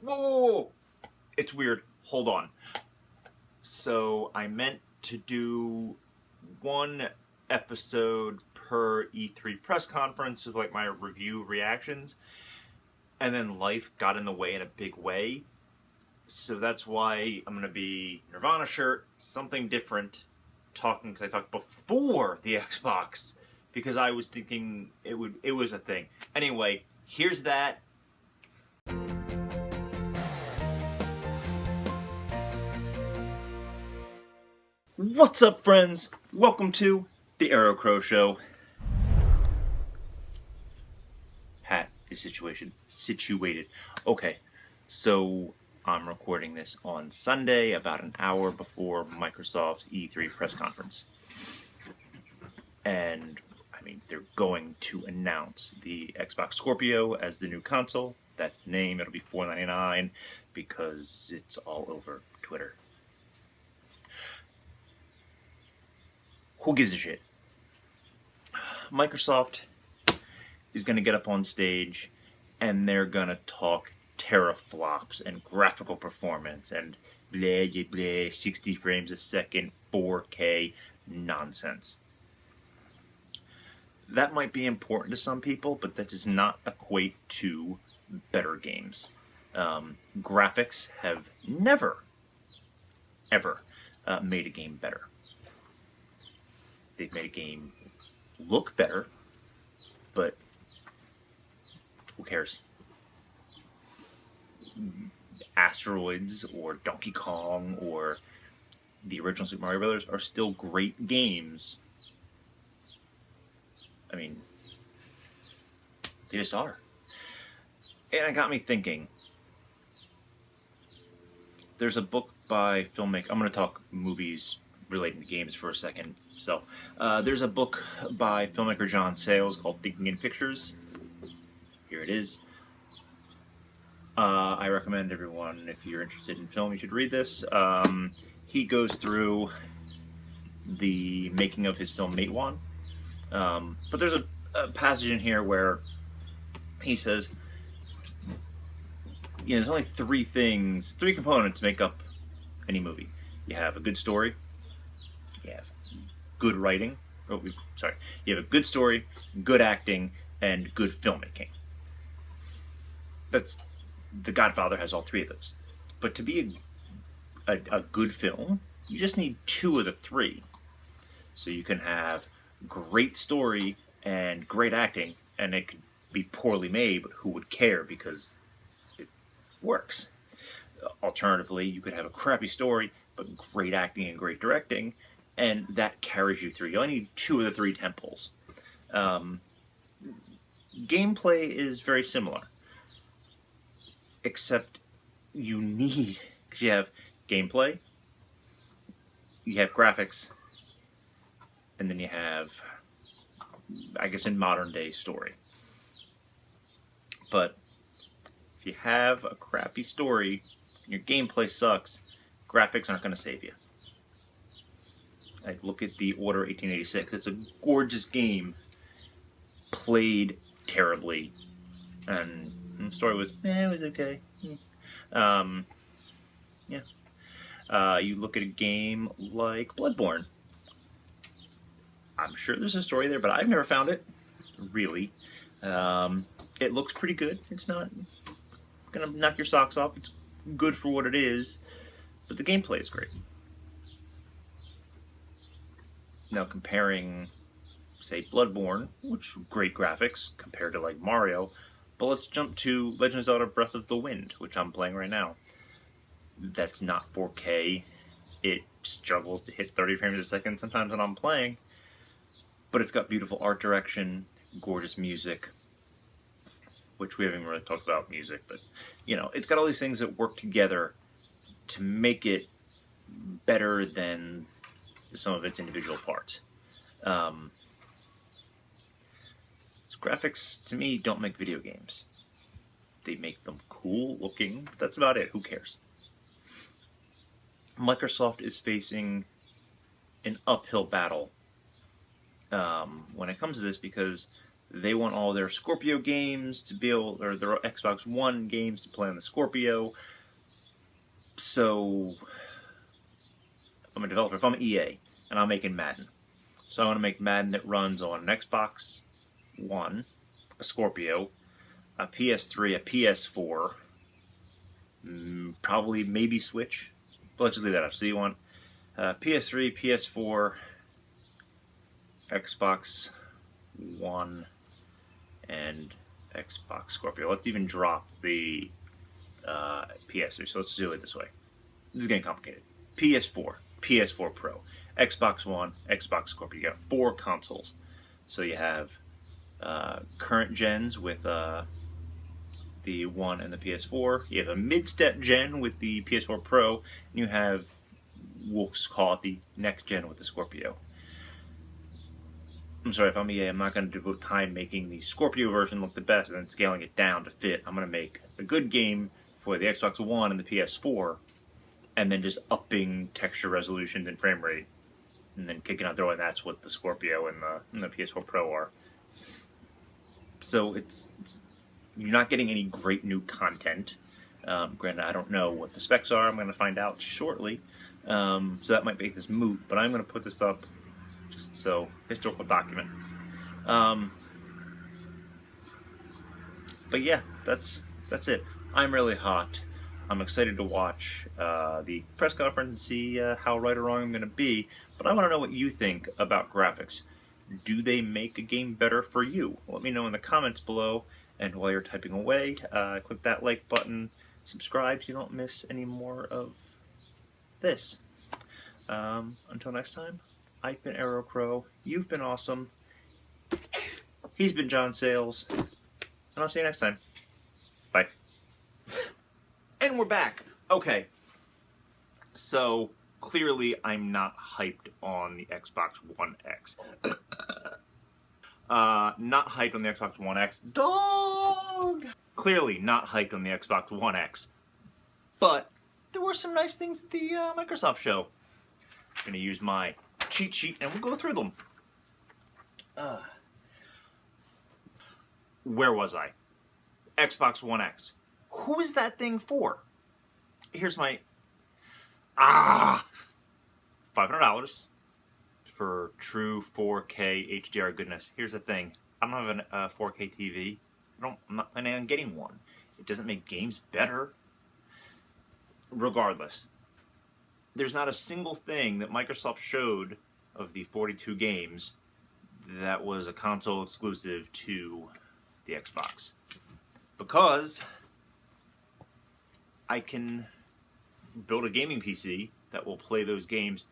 Whoa, whoa, whoa! It's weird. Hold on. So I meant to do one episode per E3 press conference of like my review reactions, and then life got in the way in a big way. So that's why I'm gonna be Nirvana shirt, something different, talking because I talked before the Xbox because I was thinking it was a thing. Anyway, here's that. What's up, friends? Welcome to the Arrow Crow Show. Hat is situated. Okay, so I'm recording this on Sunday, about an hour before Microsoft's E3 press conference. And, I mean, they're going to announce the Xbox Scorpio as the new console. That's the name. It'll be $4.99 because it's all over Twitter. Who gives a shit? Microsoft is going to get up on stage and they're going to talk teraflops and graphical performance and blah, blah, blah, 60 frames a second, 4K nonsense. That might be important to some people, but that does not equate to better games. Graphics have never, ever made a game better. They've made a game look better, but who cares? Asteroids or Donkey Kong or the original Super Mario Brothers are still great games. I mean, they just are. And it got me thinking. There's a book by filmmaker. I'm going to talk movies relating to games for a second. So, there's a book by filmmaker John Sayles called Thinking in Pictures. Here it is. I recommend everyone, if you're interested in film, you should read this. He goes through the making of his film Matewan. But there's a passage in here where he says, you know, there's only three components make up any movie. You have a good story, you have good writing, you have a good story, good acting, and good filmmaking. That's, The Godfather has all three of those. But to be a good film, you just need two of the three. So you can have great story and great acting, and it could be poorly made, but who would care because it works. Alternatively, you could have a crappy story, but great acting and great directing, and that carries you through. You only need two of the three temples. Gameplay is very similar, except because you have gameplay, you have graphics, and then you have, I guess, in modern day, story. But if you have a crappy story, your gameplay sucks, graphics aren't going to save you. I look at The Order 1886. It's a gorgeous game, played terribly, and the story was, it was okay. You look at a game like Bloodborne. I'm sure there's a story there, but I've never found it, really. It looks pretty good. It's not gonna knock your socks off. It's good for what it is, but the gameplay is great. Now, comparing, say, Bloodborne, which great graphics compared to like Mario, but let's jump to Legend of Zelda Breath of the Wind, which I'm playing right now. That's not 4K. It struggles to hit 30 frames a second sometimes when I'm playing, but it's got beautiful art direction, gorgeous music, which we haven't even really talked about music, but, you know, it's got all these things that work together to make it better than some of its individual parts. Graphics, to me, don't make video games. They make them cool looking, but that's about it. Who cares? Microsoft is facing an uphill battle when it comes to this because They want all their Scorpio games to be able, or their Xbox One games to play on the Scorpio. So, I'm a developer. If I'm EA and I'm making Madden, so I want to make Madden that runs on an Xbox One, a Scorpio, a PS3, a PS4, probably maybe Switch. But let's just leave that up. So you want PS3, PS4, Xbox One, and Xbox Scorpio. Let's even drop the PS3. So let's do it this way. This is getting complicated. PS4, PS4 Pro, Xbox One, Xbox Scorpio. You got 4 consoles. So you have current gens with the One and the PS4. You have a mid-step gen with the PS4 Pro, and you have, we'll call it the next gen with the Scorpio. I'm sorry, if I'm EA, I'm not going to devote time making the Scorpio version look the best and then scaling it down to fit. I'm going to make a good game for the Xbox One and the PS4, and then just upping texture resolution and frame rate, and then kicking out the and that's what the Scorpio and the PS4 Pro are. So it's you're not getting any great new content. Granted, I don't know what the specs are. I'm going to find out shortly. So that might make this moot, but I'm going to put this up just so historical document. But yeah, that's it. I'm really hot. I'm excited to watch the press conference and see how right or wrong I'm going to be. But I want to know what you think about graphics. Do they make a game better for you? Let me know in the comments below. And while you're typing away, click that like button, subscribe so you don't miss any more of this. Until next time, I've been Arrow Crow, you've been awesome, he's been John Sayles, and I'll see you next time. Bye. And we're back. Okay, so clearly I'm not hyped on the Xbox One X. Not hyped on the Xbox One X. Dog! Clearly not hyped on the Xbox One X. But there were some nice things at the Microsoft show. I'm going to use my cheat sheet and we'll go through them. Where was I? Xbox One X. Who is that thing for? Here's my... $500 for true 4K HDR goodness. Here's the thing. I don't have a 4K TV. I'm not planning on getting one. It doesn't make games better. Regardless, there's not a single thing that Microsoft showed of the 42 games that was a console exclusive to the Xbox. Because I can build a gaming PC that will play those games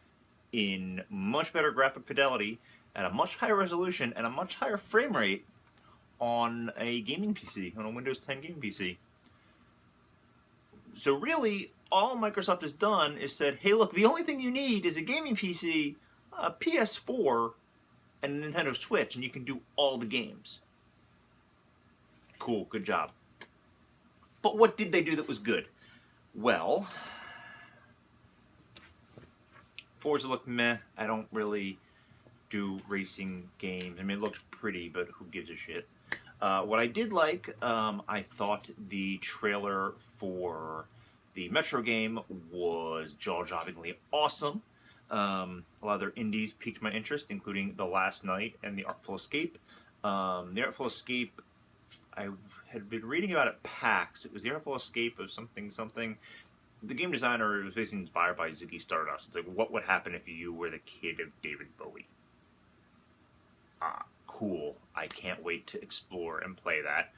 in much better graphic fidelity, at a much higher resolution, and a much higher frame rate on a gaming PC, on a Windows 10 gaming PC. So really, all Microsoft has done is said, hey look, the only thing you need is a gaming PC, a PS4, and a Nintendo Switch, and you can do all the games. Cool, good job. But what did they do that was good? Well, Forza looked meh. I don't really do racing games. I mean, it looked pretty, but who gives a shit? What I did like, I thought the trailer for the Metro game was jaw-droppingly awesome. A lot of their indies piqued my interest, including The Last Night and The Artful Escape. The Artful Escape, I had been reading about at PAX. It was The Artful Escape of something. The game designer was basically inspired by Ziggy Stardust. It's like, what would happen if you were the kid of David Bowie? Cool. I can't wait to explore and play that.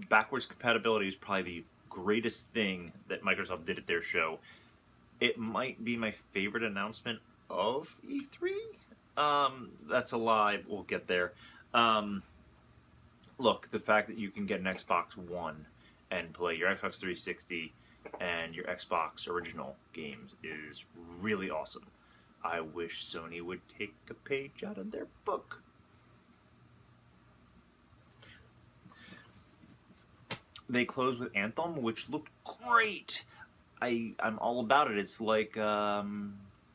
Backwards compatibility is probably the greatest thing that Microsoft did at their show. It might be my favorite announcement of E3. That's a lie. We'll get there. Look, the fact that you can get an Xbox One and play your Xbox 360 and your Xbox original games is really awesome. I wish Sony would take a page out of their book. They closed with Anthem, which looked great. I'm all about it. It's like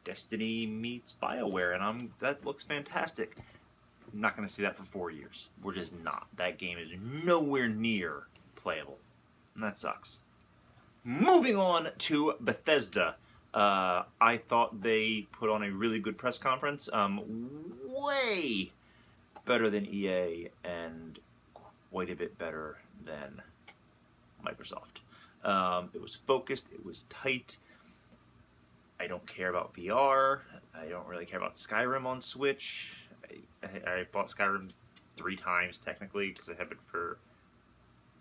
Destiny meets BioWare, and that looks fantastic. I'm not going to see that for 4 years. We're just not. That game is nowhere near playable. And that sucks. Moving on to Bethesda. I thought they put on a really good press conference. Way better than EA and quite a bit better than Microsoft. It was focused. It was tight. I don't care about VR. I don't really care about Skyrim on Switch. I bought Skyrim 3 times technically because I have it for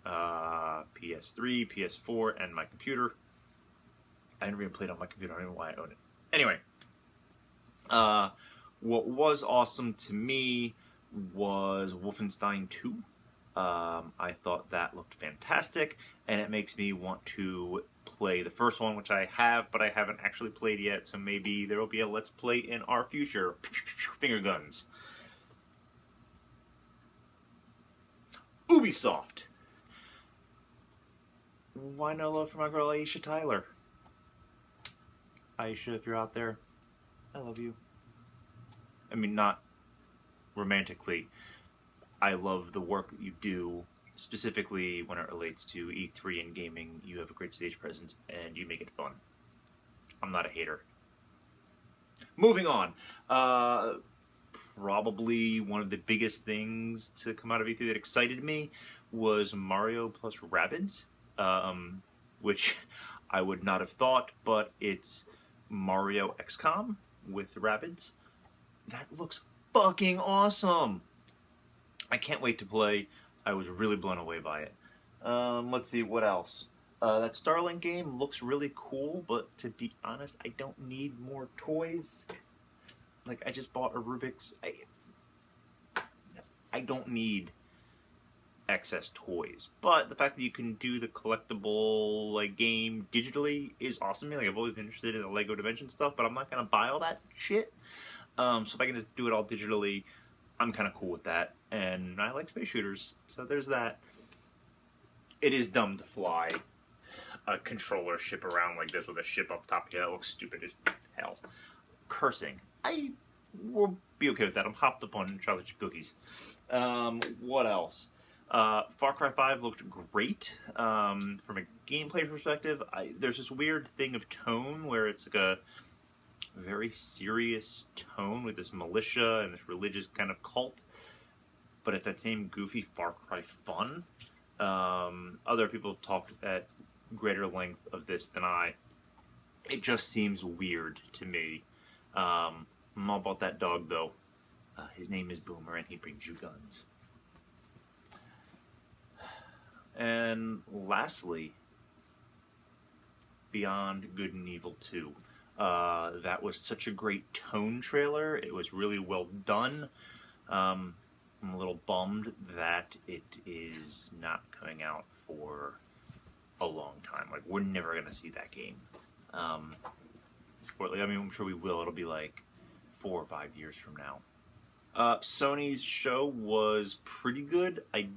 PS3, PS4, and my computer. I never even played on my computer. I don't know why I own it. Anyway, what was awesome to me was Wolfenstein 2. I thought that looked fantastic, and it makes me want to play the first one, which I have, but I haven't actually played yet, so maybe there will be a Let's Play in our future. Finger guns. Ubisoft. Why no love for my girl Aisha Tyler? Aisha, if you're out there, I love you. I mean, not romantically. I love the work that you do, specifically when it relates to E3 and gaming. You have a great stage presence, and you make it fun. I'm not a hater. Moving on. Probably one of the biggest things to come out of E3 that excited me was Mario plus Rabbids, which I would not have thought, but it's Mario XCOM with Rabbids. That looks fucking awesome! I can't wait to play. I was really blown away by it. Let's see, what else? That Starlink game looks really cool, but to be honest, I don't need more toys. Like, I just bought a Rubik's. I don't need excess toys. But the fact that you can do the collectible like game digitally is awesome. Like, I've always been interested in the Lego Dimension stuff, but I'm not gonna buy all that shit. So if I can just do it all digitally, I'm kind of cool with that. And I like space shooters, so there's that. It is dumb to fly a controller ship around like this with a ship up top. Yeah, that looks stupid as hell. Cursing. I will be okay with that. I'm hopped up on chocolate chip cookies. What else? Far Cry 5 looked great. From a gameplay perspective, there's this weird thing of tone where it's like a very serious tone with this militia and this religious kind of cult, but it's that same goofy Far Cry fun. Other people have talked at greater length of this than I. It just seems weird to me. I'm all about that dog, though. His name is Boomer, and he brings you guns. And lastly, Beyond Good and Evil 2. That was such a great tone trailer. It was really well done. I'm a little bummed that it is not coming out for a long time. Like, we're never going to see that game. Or, like, I mean, I'm sure we will. It'll be like 4 or 5 years from now. Sony's show was pretty good. I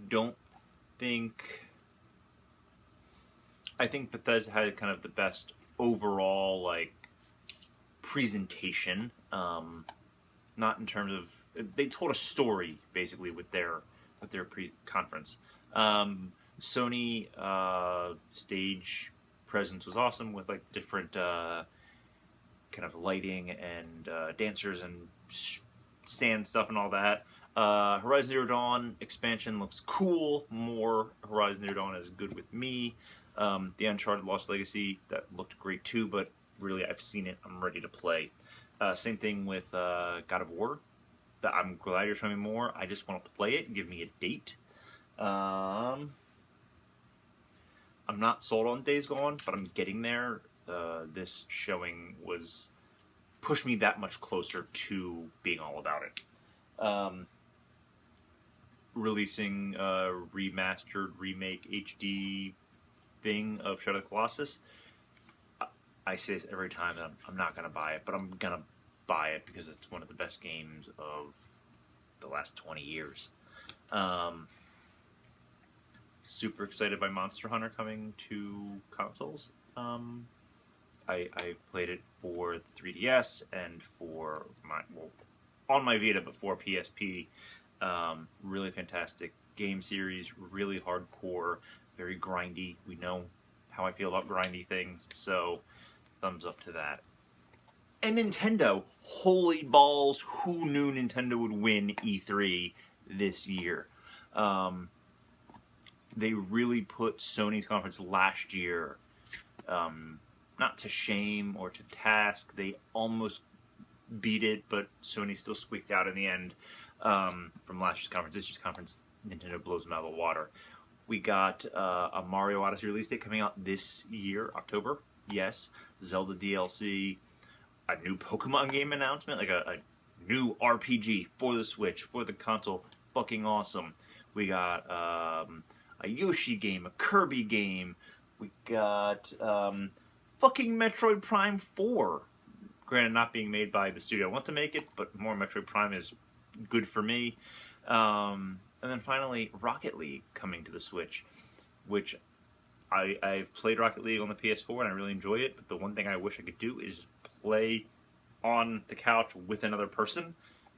think Bethesda had kind of the best overall, like, presentation. Not in terms of... They told a story, basically, with their pre-conference. Sony stage presence was awesome with, like, different kind of lighting and dancers and stand stuff and all that. Horizon Zero Dawn expansion looks cool. More Horizon Zero Dawn is good with me. The Uncharted Lost Legacy, that looked great too, but really I've seen it. I'm ready to play. Same thing with God of War. I'm glad you're showing me more. I just want to play it and give me a date. I'm not sold on Days Gone, but I'm getting there. This showing pushed me that much closer to being all about it. Releasing a remastered, remake, HD thing of Shadow of the Colossus. I say this every time that I'm not going to buy it, but I'm going to buy it because it's one of the best games of the last 20 years. Super excited by Monster Hunter coming to consoles. I played it for the 3DS and for on my Vita, but for PSP. Really fantastic game series, really hardcore, very grindy. We know how I feel about grindy things, so thumbs up to that. And Nintendo, holy balls, who knew Nintendo would win E3 this year? They really put Sony's conference last year, not to shame or to task. They almost beat it, but Sony still squeaked out in the end from last year's conference. This year's conference, Nintendo blows them out of the water. We got a Mario Odyssey release date coming out this year, October. Yes, Zelda DLC, a new Pokemon game announcement, like a new RPG for the Switch, for the console. Fucking awesome. We got a Yoshi game, a Kirby game. We got fucking Metroid Prime 4. Granted, not being made by the studio I want to make it, but more Metroid Prime is good for me. And then finally, Rocket League coming to the Switch, which I've played Rocket League on the PS4 and I really enjoy it, but the one thing I wish I could do is play on the couch with another person.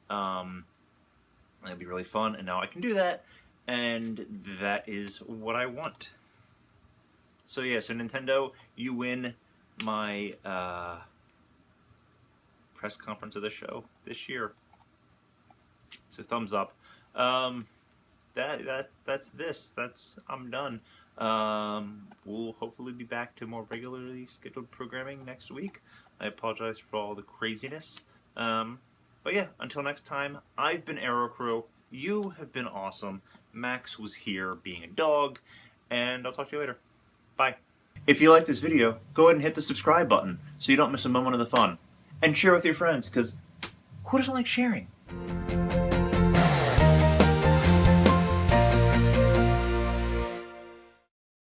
That'd be really fun, and now I can do that, and that is what I want. So yeah, so Nintendo, you win my press conference of the show this year. So thumbs up. That's I'm done. We'll hopefully be back to more regularly scheduled programming next week. I apologize for all the craziness. But yeah, until next time, I've been AeroCrow. You have been awesome. Max was here being a dog, and I'll talk to you later. Bye. If you like this video, go ahead and hit the subscribe button so you don't miss a moment of the fun. And share with your friends, because who doesn't like sharing?